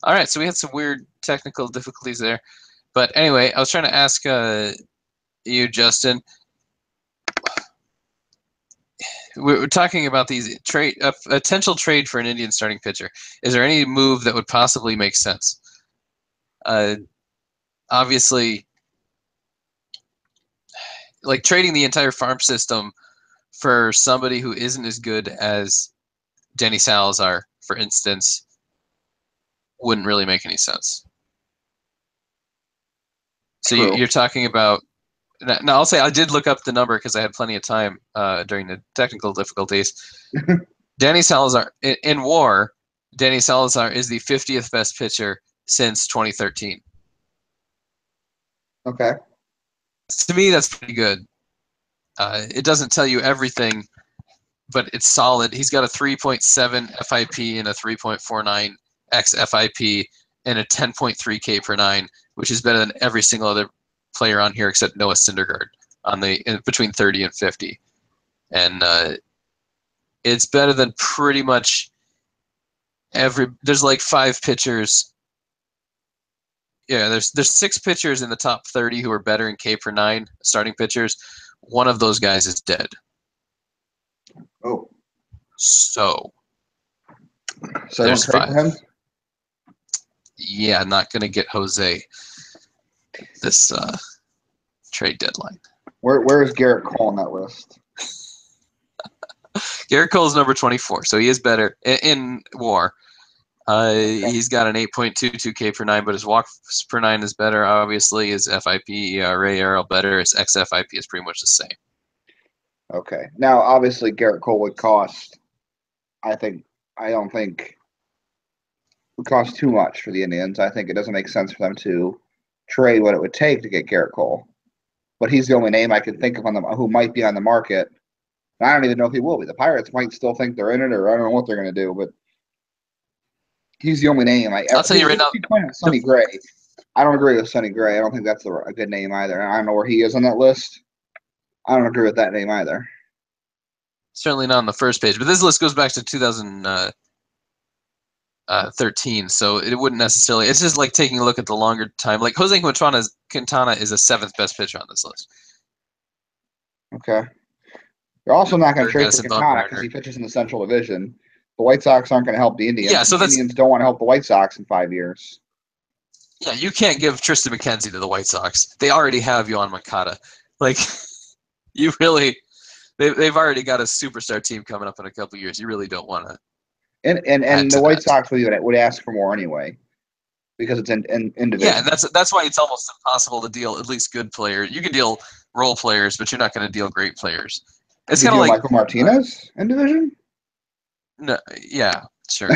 All right, so we had some weird technical difficulties there. But anyway, I was trying to ask you, Justin. We're talking about these trade, potential trade for an Indian starting pitcher. Is there any move that would possibly make sense? Obviously, like trading the entire farm system for somebody who isn't as good as Danny Salazar, for instance, wouldn't really make any sense. So you're talking about. Now, I'll say I did look up the number because I had plenty of time during the technical difficulties. Danny Salazar, in WAR, Danny Salazar is the 50th best pitcher since 2013. Okay. To me, that's pretty good. It doesn't tell you everything, but it's solid. He's got a 3.7 FIP and a 3.49 xFIP and a 10.3 K per nine, which is better than every single other player on here except Noah Syndergaard between 30 and 50. And it's better than pretty much there's like 5 pitchers. Yeah, there's 6 pitchers in the top 30 who are better in K per nine, starting pitchers. One of those guys is dead. Oh. So there's 5. For him? Yeah, not going to get Jose this trade deadline. Where is Garrett Cole on that list? Garrett Cole's number 24, so he is better in WAR. He's got an 8.22 K per nine, but his walks per nine is better. Obviously, his FIP, ERA are all better. His xFIP is pretty much the same. Okay. Now, obviously, Garrett Cole would cost. I don't think would cost too much for the Indians. I think it doesn't make sense for them to trade what it would take to get Garrett Cole. But he's the only name I can think of who might be on the market. And I don't even know if he will be. The Pirates might still think they're in it, or I don't know what they're going to do. But he's the only name. I'll tell you right now. Sonny Gray. I don't agree with Sonny Gray. I don't think that's a good name either. I don't know where he is on that list. I don't agree with that name either. Certainly not on the first page. But this list goes back to 2013, so it wouldn't necessarily. It's just like taking a look at the longer time. Like Jose Quintana is the 7th best pitcher on this list. Okay. You're also not going to trade for Quintana because he pitches in the Central Division. The White Sox aren't going to help the Indians. Yeah, so the Indians don't want to help the White Sox in 5 years. Yeah, you can't give Tristan McKenzie to the White Sox. They already have Yoan Moncada. Like, you really, they've already got a superstar team coming up in a couple of years. You really don't want to. And the White Sox would ask for more anyway, because it's in division. Yeah, and that's why it's almost impossible to deal at least good players. You can deal role players, but you're not going to deal great players. It's kind of like Michael Martinez in division. No, yeah, sure.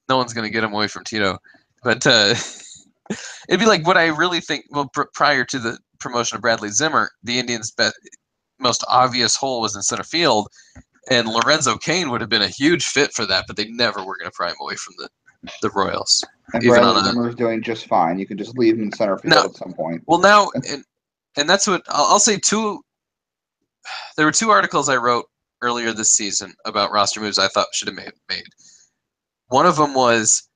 No one's going to get him away from Tito, but it'd be like what I really think. Well, prior to the promotion of Bradley Zimmer, the Indians' most obvious hole was in center field, and Lorenzo Cain would have been a huge fit for that, but they never were going to pry him away from the Royals. And Bradley Zimmer's doing just fine. You can just leave him in center field at some point. Well, now, and that's what I'll say. There were 2 articles I wrote earlier this season about roster moves I thought should have made. One of them was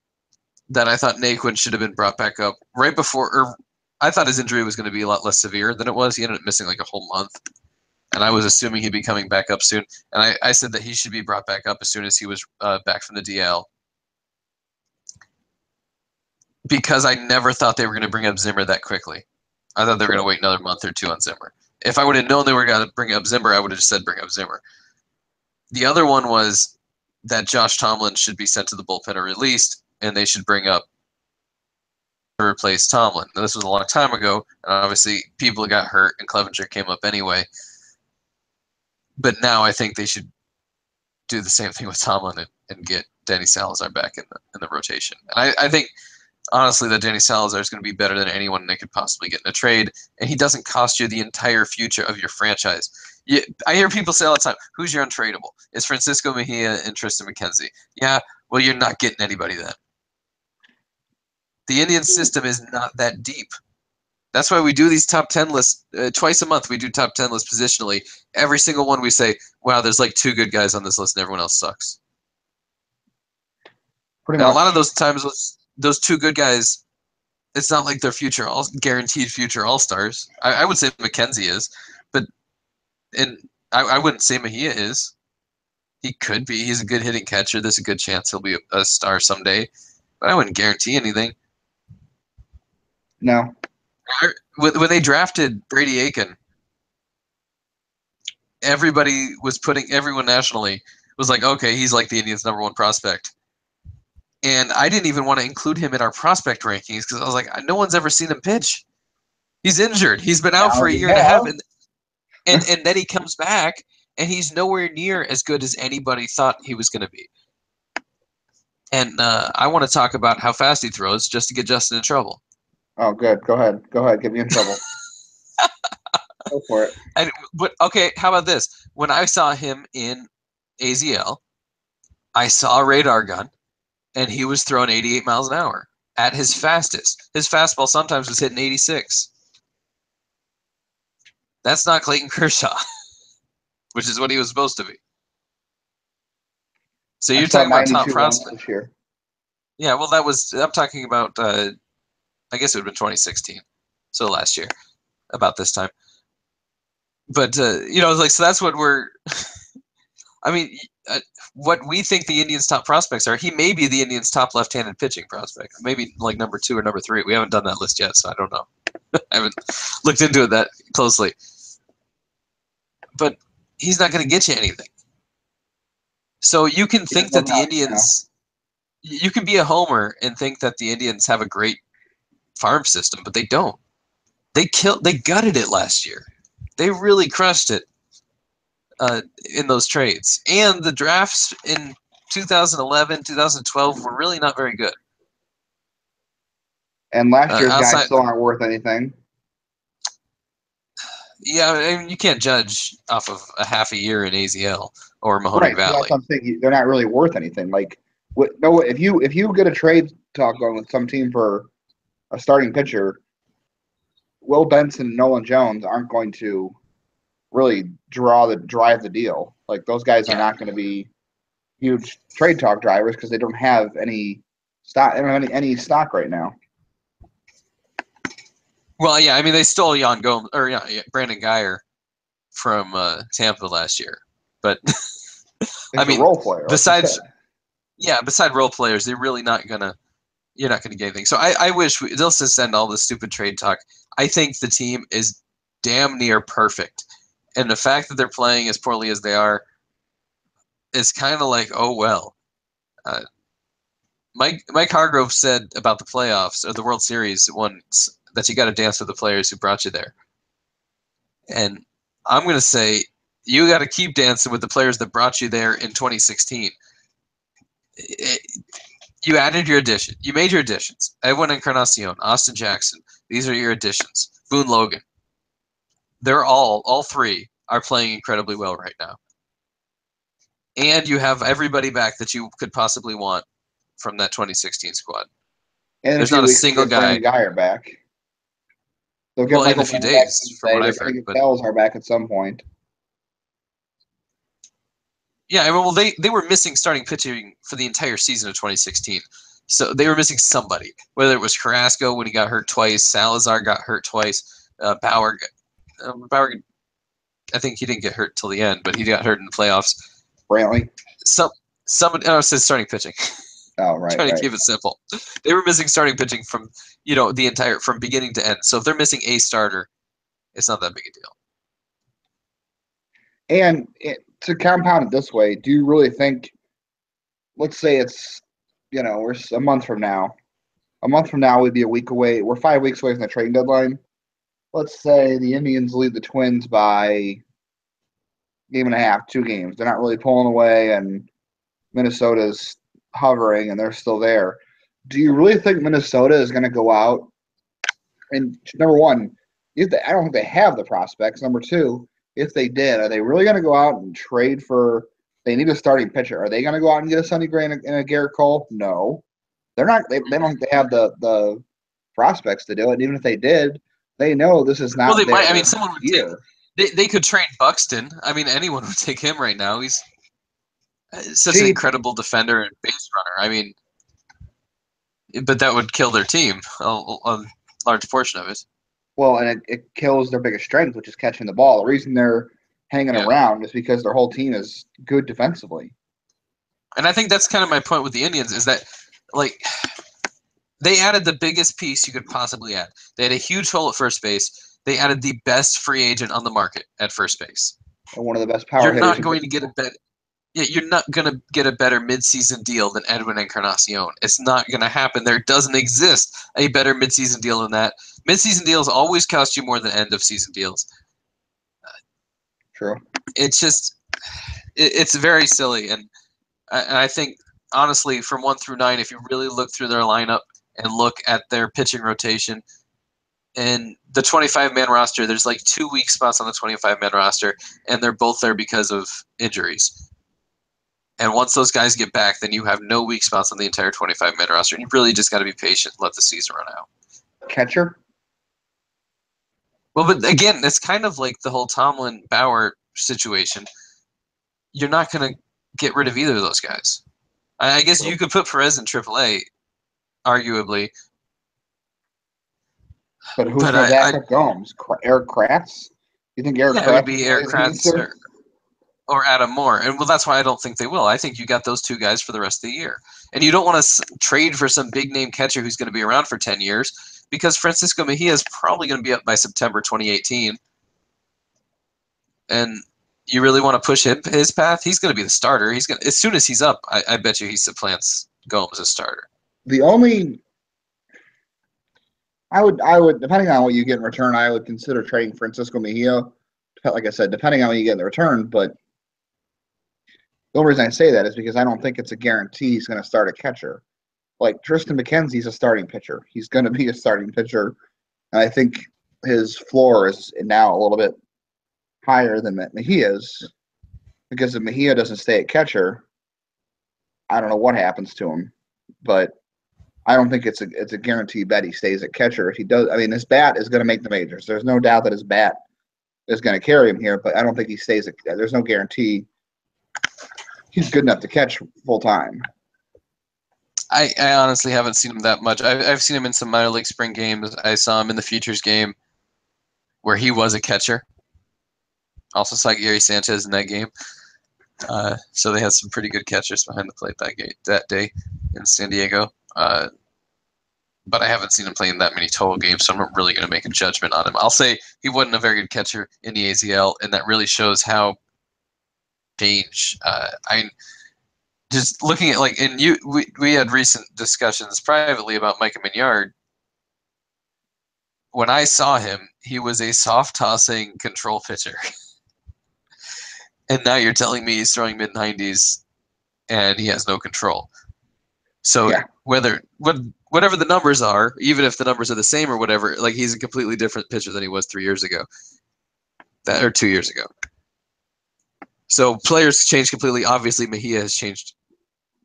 that I thought Naquin should have been brought back up right before, or I thought his injury was going to be a lot less severe than it was. He ended up missing like a whole month, and I was assuming he'd be coming back up soon. And I said that he should be brought back up as soon as he was back from the DL, because I never thought they were going to bring up Zimmer that quickly. I thought they were going to wait another month or 2 on Zimmer. If I would have known they were going to bring up Zimmer, I would have just said bring up Zimmer. The other one was that Josh Tomlin should be sent to the bullpen or released, and they should bring up to replace Tomlin. Now, this was a long time ago, and obviously people got hurt, and Clevenger came up anyway. But now I think they should do the same thing with Tomlin and get Danny Salazar back in the rotation. And I think, honestly, that Danny Salazar is going to be better than anyone they could possibly get in a trade, and he doesn't cost you the entire future of your franchise. I hear people say all the time, who's your untradeable? It's Francisco Mejia and Tristan McKenzie. Yeah, well, you're not getting anybody then. The Indian system is not that deep. That's why we do these top 10 lists twice a month. We do top 10 lists positionally. Every single one we say, wow, there's like 2 good guys on this list and everyone else sucks. pretty And a much. lot of those times, those two good guys, it's not like they're guaranteed future all-stars. I would say McKenzie is, but I wouldn't say Mejia is. He could be. He's a good hitting catcher. There's a good chance he'll be a star someday, but I wouldn't guarantee anything. No. When they drafted Brady Aiken, everyone nationally was like, okay, he's like the Indians' #1 prospect. And I didn't even want to include him in our prospect rankings because I was like, no one's ever seen him pitch. He's injured. He's been out Now for a we year and a half, have. and then he comes back, and he's nowhere near as good as anybody thought he was going to be. And I want to talk about how fast he throws just to get Justin in trouble. Oh, good. Go ahead. Get me in trouble. Go for it. But okay, how about this? When I saw him in AZL, I saw a radar gun, and he was throwing 88 miles an hour at his fastest. His fastball sometimes was hitting 86. That's not Clayton Kershaw, which is what he was supposed to be. So you're talking about top prospect this year. Yeah, well, I'm talking about. I guess it would have been 2016, so last year, about this time. But so that's what we're. I mean, what we think the Indians' top prospects are. He may be the Indians' top left-handed pitching prospect, maybe like number 2 or number 3. We haven't done that list yet, so I don't know. I haven't looked into it that closely. But he's not going to get you anything. So you can think that the Indians, you can be a homer and think that the Indians have a great farm system, but they don't. They gutted it last year. They really crushed it in those trades. And the drafts in 2011, 2012 were really not very good. And last year's guys still aren't worth anything. Yeah, I mean, you can't judge off of a half a year in AZL or Mahoney Valley. That's what I'm thinking. They're not really worth anything. Like, if you get a trade talk going with some team for a starting pitcher, Will Benson and Nolan Jones aren't going to really drive the deal. Like, those guys are not going to be huge trade talk drivers because they don't have any stock. They don't have any stock right now. Well, yeah, I mean, they stole Brandon Guyer from Tampa last year, but I mean, role player. Besides role players, they're really not gonna. You're not gonna get anything. So I wish they'll just send all this stupid trade talk. I think the team is damn near perfect, and the fact that they're playing as poorly as they are is kind of like, oh well. Mike Hargrove said about the playoffs or the World Series once that you got to dance with the players who brought you there. And I'm going to say you got to keep dancing with the players that brought you there in 2016. You added your addition. You made your additions. Edwin Encarnacion, Austin Jackson. These are your additions. Boone Logan. They're all three are playing incredibly well right now. And you have everybody back that you could possibly want from that 2016 squad. And there's not a single guy. Guyer back. They'll get in a few days, from what I've heard. But Bells are back at some point. Yeah, I mean, well, they were missing starting pitching for the entire season of 2016. So they were missing somebody, whether it was Carrasco when he got hurt twice, Salazar got hurt twice, Bauer, I think he didn't get hurt till the end, but he got hurt in the playoffs. Brantley? Someone it says starting pitching. Oh, right. Trying to keep it simple. They were missing starting pitching from, the entire, from beginning to end. So if they're missing a starter, it's not that big a deal. And to compound it this way, do you really think, let's say it's, we're a month from now. A month from now, we'd be a week away. We're 5 weeks away from the trading deadline. Let's say the Indians lead the Twins by game and a half, 2 games. They're not really pulling away, and Minnesota's hovering, and they're still there. Do you really think Minnesota is going to go out? And number one, I don't think they have the prospects. Number two, if they did, are they really going to go out and trade for? They need a starting pitcher. Are they going to go out and get a Sonny Gray and a Garrett Cole? No, they're not. They don't think they have the prospects to do it. And even if they did, they know this is not. Well, they might. I mean, someone would take. They could trade Buxton. I mean, anyone would take him right now. He's such an incredible defender and base runner. I mean, But that would kill their team, a large portion of it. Well, and it kills their biggest strength, which is catching the ball. The reason they're hanging Yeah. around is because their whole team is good defensively. And I think that's kind of my point with the Indians is that, like, they added the biggest piece you could possibly add. They had a huge hole at first base. They added the best free agent on the market at first base. And one of the best power You're hitters not in going to get a better. Yeah, you're not going to get a better midseason deal than Edwin Encarnacion. It's not going to happen. There doesn't exist a better midseason deal than that. Midseason deals always cost you more than end of season deals. True. It's just, it's very silly, and I think honestly, from 1 through 9, if you really look through their lineup and look at their pitching rotation, and the 25-man roster, there's like 2 weak spots on the 25-man roster, and they're both there because of injuries. And once those guys get back, then you have no weak spots on the entire 25-man roster. And you really just got to be patient and let the season run out. Catcher? Well, but again, it's kind of like the whole Tomlin-Bauer situation. You're not going to get rid of either of those guys. I guess you could put Perez in AAA, arguably. But who's going to back up Gomes? Erik Kratz? You think Erik Kratz? It would be Erik Kratz or Adam Moore. And well, that's why I don't think they will. I think you got those two guys for the rest of the year. And you don't want to trade for some big-name catcher who's going to be around for 10 years because Francisco Mejia is probably going to be up by September 2018. And you really want to push his path? He's going to be the starter. He's going as soon as he's up, I bet you he supplants Gomes as starter. The only I would depending on what you get in return, I would consider trading Francisco Mejia. Like I said, depending on what you get in the return, but the only reason I say that is because I don't think it's a guarantee he's going to start a catcher. Like Tristan McKenzie's a starting pitcher. He's going to be a starting pitcher. And I think his floor is now a little bit higher than Mejia's because if Mejia doesn't stay at catcher, I don't know what happens to him. But I don't think it's a guarantee bet he stays at catcher. If he does, I mean, his bat is going to make the majors. There's no doubt that his bat is going to carry him here, but I don't think he stays at. There's no guarantee he's good enough to catch full time. I honestly haven't seen him that much. I've seen him in some minor league spring games. I saw him in the Futures game where he was a catcher. Also saw Gary Sanchez in that game. So they had some pretty good catchers behind the plate that day in San Diego. But I haven't seen him play in that many total games, so I'm not really going to make a judgment on him. I'll say he wasn't a very good catcher in the AZL, and that really shows how change. Just looking at we had recent discussions privately about Micah Mignard. When I saw him, he was a soft tossing control pitcher. And now you're telling me he's throwing mid-90s and he has no control. So yeah. Whatever the numbers are, even if the numbers are the same or whatever, like he's a completely different pitcher than he was 3 years ago. Or 2 years ago. So players change completely. Obviously, Mejia has changed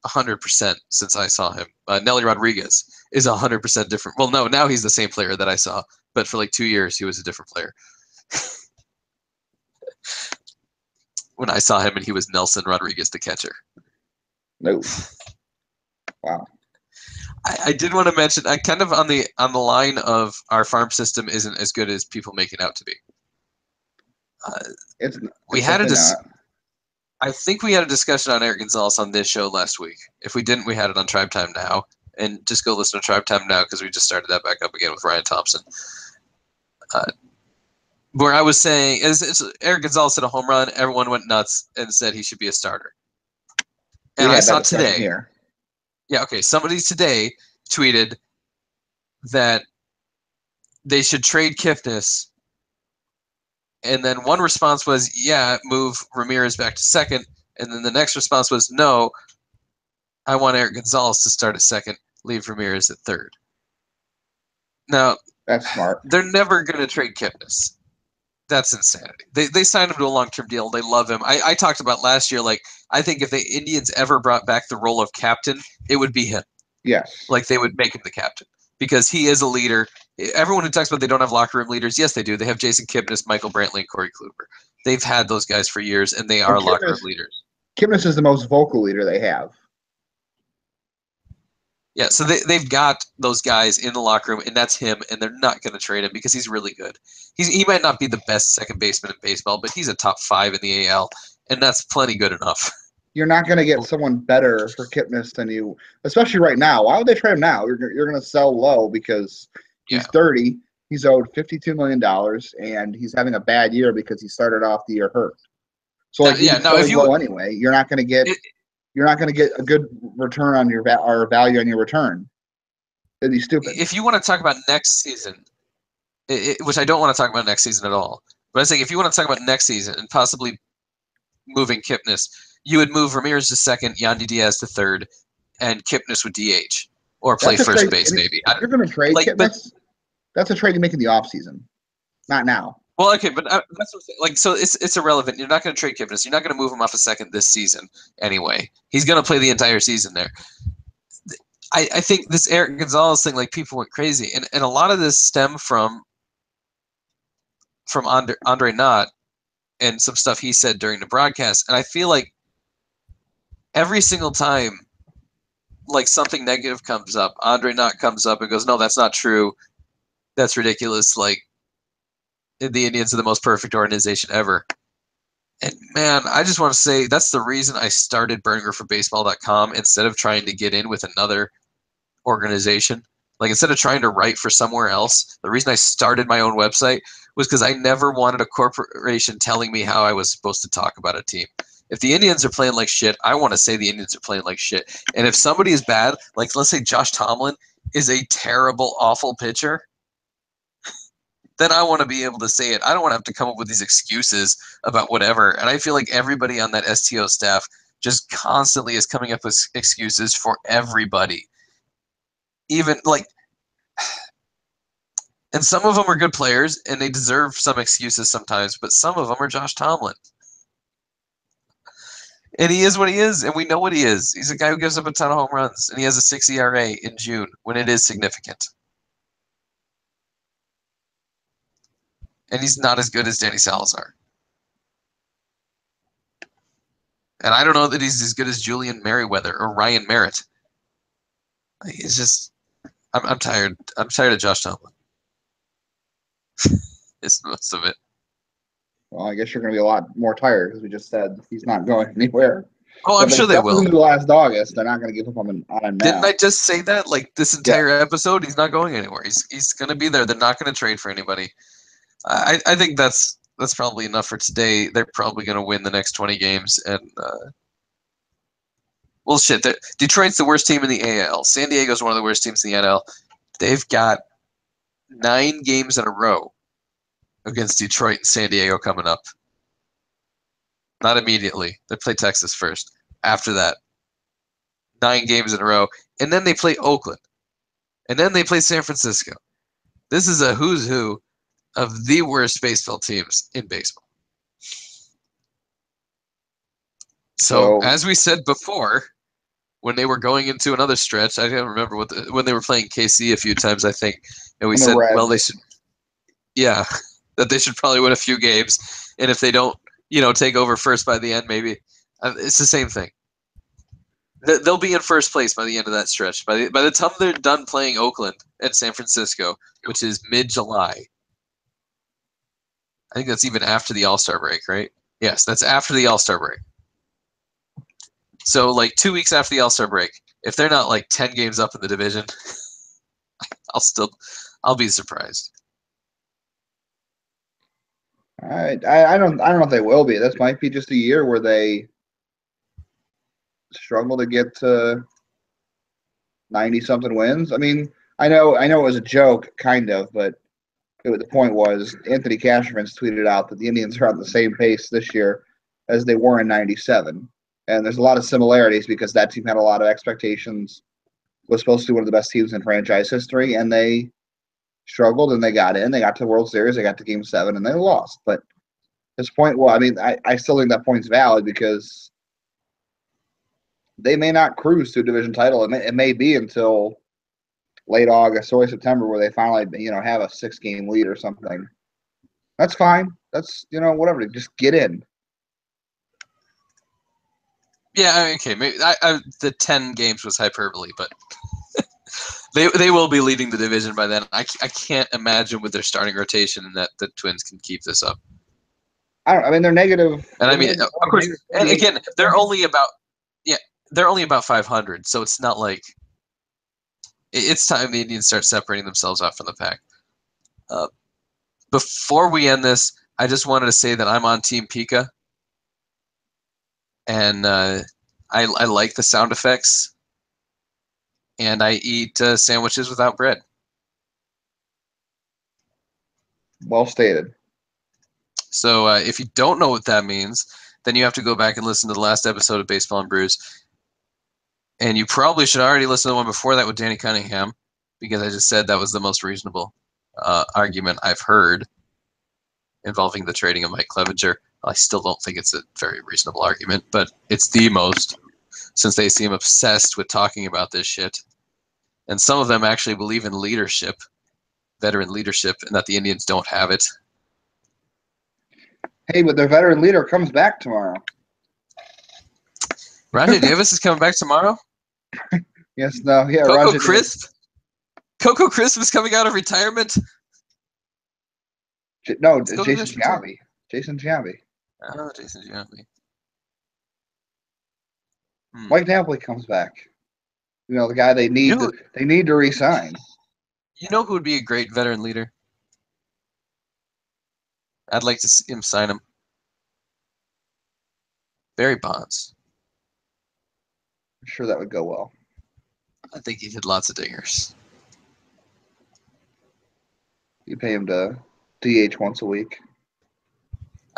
100% since I saw him. Nelly Rodriguez is 100% different. Well, no, now he's the same player that I saw, but for like 2 years he was a different player. When I saw him, and he was Nelson Rodriguez, the catcher. No. Wow. I did want to mention, I kind of on the line of our farm system isn't as good as people make it out to be. I think we had a discussion on Eric Gonzalez on this show last week. If we didn't, we had it on Tribe Time Now. And just go listen to Tribe Time Now because we just started that back up again with Ryan Thompson. Where I was saying, Eric Gonzalez hit a home run, everyone went nuts and said he should be a starter. And I saw today. Here. Yeah, okay. Somebody today tweeted that they should trade Kipnis. And then one response was, yeah, move Ramirez back to second. And then the next response was, no, I want Eric Gonzalez to start at second, leave Ramirez at third. Now, that's smart. They're never going to trade Kipnis. That's insanity. They signed him to a long-term deal. They love him. I talked about last year, like, I think if the Indians ever brought back the role of captain, it would be him. Yes. Like, they would make him the captain because he is a leader. Everyone who talks about they don't have locker room leaders, yes, they do. They have Jason Kipnis, Michael Brantley, and Corey Kluber. They've had those guys for years, and they are locker room leaders. Kipnis is the most vocal leader they have. Yeah, so they've got those guys in the locker room, and that's him, and they're not going to trade him because he's really good. He might not be the best second baseman in baseball, but he's a top 5 in the AL, and that's plenty good enough. You're not going to get someone better for Kipnis than you, especially right now. Why would they trade him now? You're going to sell low because he's Yeah. 30. He's owed $52 million, and he's having a bad year because he started off the year hurt. So like, Yeah, he's now selling if you low anyway. You're not going to get a good return on your or value on your return. It'd be stupid. if you want to talk about next season, which I don't want to talk about next season at all, but I was saying if you want to talk about next season and possibly moving Kipnis, you would move Ramirez to second, Yandy Diaz to third, and Kipnis would DH or play That's a first trade. base maybe. If you're going to trade Like, but Kipnis, that's a trade you make in the offseason, not now. well, okay, but that's what I'm saying. Like, so it's irrelevant. You're not going to trade Kipnis. You're not going to move him off a second this season anyway. He's going to play the entire season there. I think this Eric Gonzalez thing, like, people went crazy, and a lot of this stemmed from Andre Knott and some stuff he said during the broadcast, and I feel like every single time, like, something negative comes up, Andre Knott comes up and goes, "No, that's not true. That's ridiculous. Like, the Indians are the most perfect organization ever." And man, I just want to say that's the reason I started BurningRiverBaseball.com instead of trying to get in with another organization. Like, instead of trying to write for somewhere else, the reason I started my own website was because I never wanted a corporation telling me how I was supposed to talk about a team. If the Indians are playing like shit, I want to say the Indians are playing like shit. And if somebody is bad, like let's say Josh Tomlin is a terrible, awful pitcher, then I want to be able to say it. I don't want to have to come up with these excuses about whatever. And I feel like everybody on that STO staff just constantly is coming up with excuses for everybody. Even like, and some of them are good players and they deserve some excuses sometimes, but some of them are Josh Tomlin. And he is what he is, and we know what he is. He's a guy who gives up a ton of home runs, and he has a 6 ERA in June when it is significant. And he's not as good as Danny Salazar. And I don't know that he's as good as Julian Merriweather or Ryan Merritt. He's just, I'm tired. I'm tired of Josh Tomlin. It's most of it. Well, I guess you're going to be a lot more tired because we just said he's not going anywhere. Oh, I'm sure they will. Until last August, they're not going to give up on him now. Didn't I just say that? Like, this entire episode, he's not going anywhere. He's going to be there. They're not going to trade for anybody. I think that's probably enough for today. They're probably going to win the next 20 games. And, well, shit. Detroit's the worst team in the AL. San Diego's one of the worst teams in the NL. They've got 9 games in a row against Detroit and San Diego coming up. Not immediately. They play Texas first. After that, 9 games in a row. And then they play Oakland. And then they play San Francisco. This is a who's who of the worst baseball teams in baseball. So as we said before, when they were going into another stretch, I can't remember when they were playing KC a few times, I think, and we said, well, they should, that they should probably win a few games, and if they don't, take over first by the end, maybe it's the same thing. They'll be in first place by the end of that stretch. By the time they're done playing Oakland and San Francisco, which is mid-July. I think that's even after the All-Star break, right? Yes, that's after the All-Star break. So, like 2 weeks after the All-Star break, if they're not like 10 games up in the division, I'll be surprised. I don't know if they will be. This might be just a year where they struggle to get to 90-something wins. I mean, I know it was a joke, kind of, but the point was Anthony Castrovince tweeted out that the Indians are on the same pace this year as they were in '97. And there's a lot of similarities because that team had a lot of expectations, was supposed to be one of the best teams in franchise history, and they struggled and they got in. They got to the World Series, they got to Game 7, and they lost. But his point, well, I mean, I still think that point's valid because they may not cruise to a division title. It may be until late August, early September, where they finally, have a 6-game lead or something. That's fine. That's, whatever. Just get in. Yeah, okay. Maybe the 10 games was hyperbole, but They will be leading the division by then. I can't imagine with their starting rotation that the Twins can keep this up. I mean, they're negative. And I mean, of course, and again, they're only about 500, so it's not like it's time the Indians start separating themselves out from the pack. Before we end this, I just wanted to say that I'm on Team Pika, and I like the sound effects, and I eat sandwiches without bread. Well stated. So if you don't know what that means, then you have to go back and listen to the last episode of Baseball and Brews. And you probably should already listen to the one before that with Danny Cunningham, because I just said that was the most reasonable argument I've heard involving the trading of Mike Clevenger. I still don't think it's a very reasonable argument, but it's the most, since they seem obsessed with talking about this shit. And some of them actually believe in leadership, veteran leadership, and that the Indians don't have it. Hey, but their veteran leader comes back tomorrow. Rajai Davis is coming back tomorrow? Yes, no, yeah. Coco Crisp? Coco Crisp is coming out of retirement? No, Jason Giambi. Jason Giambi. Oh, Jason Giambi. Mike Napoli comes back. You know, the guy they need to re-sign. You know who would be a great veteran leader? I'd like to see him sign him. Barry Bonds. I'm sure that would go well. I think he hit lots of dingers. You pay him to DH once a week.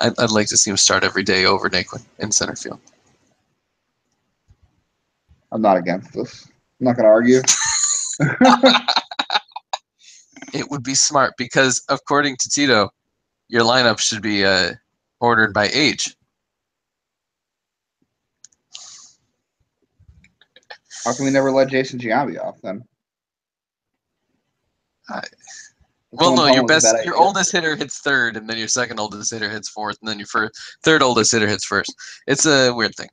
I'd like to see him start every day over Naquin in center field. I'm not against this. I'm not going to argue. It would be smart because, according to Tito, your lineup should be ordered by age. How come we never let Jason Giambi off then? Well, no, your oldest hitter hits third, and then your second oldest hitter hits fourth, and then your third oldest hitter hits first. It's a weird thing.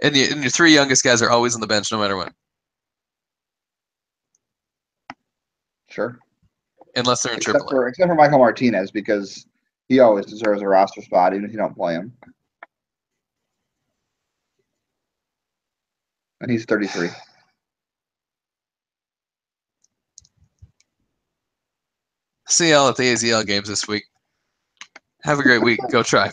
And your three youngest guys are always on the bench no matter what. Sure. Unless they're in AAA. Except for Michael Martinez, because he always deserves a roster spot, even if you don't play him. And he's 33. See y'all at the AZL games this week. Have a great week. Go Tribe.